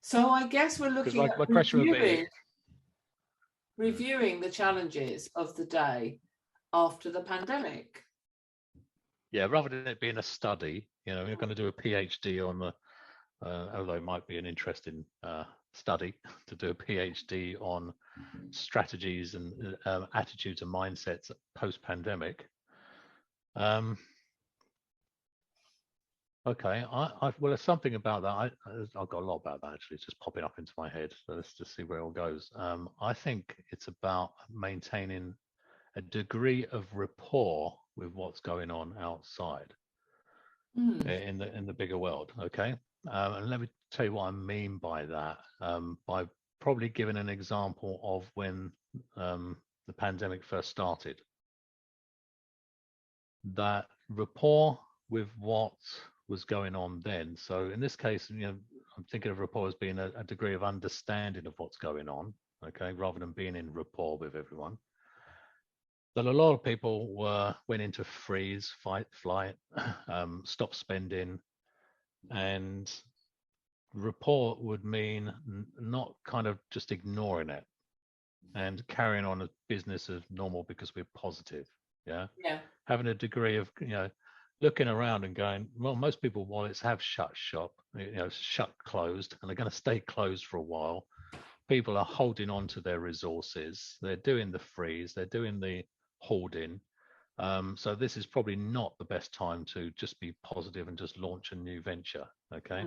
So I guess we're looking my at question would be, reviewing the challenges of the day after the pandemic. yeah, rather than it being a study, you know, you're going to do a PhD on the, although it might be an interesting study to do a PhD on strategies and attitudes and mindsets post-pandemic. Okay, well, there's something about that. I've got a lot about that actually. It's just popping up into my head. So let's just see where it all goes. I think it's about maintaining a degree of rapport with what's going on outside in the bigger world. Okay, and let me tell you what I mean by that. By probably giving an example of when the pandemic first started. That rapport with what was going on then. So in this case, you know, I'm thinking of rapport as being a degree of understanding of what's going on, okay, rather than being in rapport with everyone. That a lot of people went into freeze, fight, flight, stop spending, and rapport would mean not kind of just ignoring it and carrying on a business as normal because we're positive. Yeah. Having a degree of, you know, looking around and going, well, most people wallets have shut shop, you know, closed, and they're going to stay closed for a while. People are holding on to their resources. They're doing the freeze. They're doing the hoarding. So this is probably not the best time to just be positive and just launch a new venture. Okay.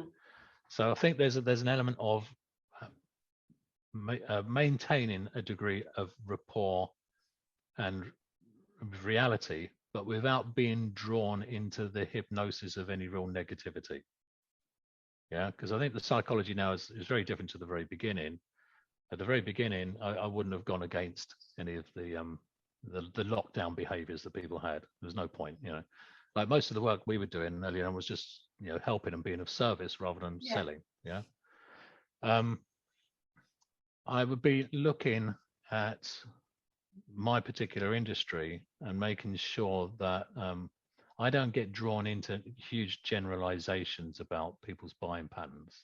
So I think there's an element of maintaining a degree of rapport and reality, but without being drawn into the hypnosis of any real negativity. Yeah, because I think the psychology now is very different to the very beginning. At the very beginning, I wouldn't have gone against any of the lockdown behaviors that people had. There's no point, you know. Like most of the work we were doing earlier on was just, you know, helping and being of service rather than selling. Yeah. I would be looking at my particular industry and making sure that I don't get drawn into huge generalizations about people's buying patterns.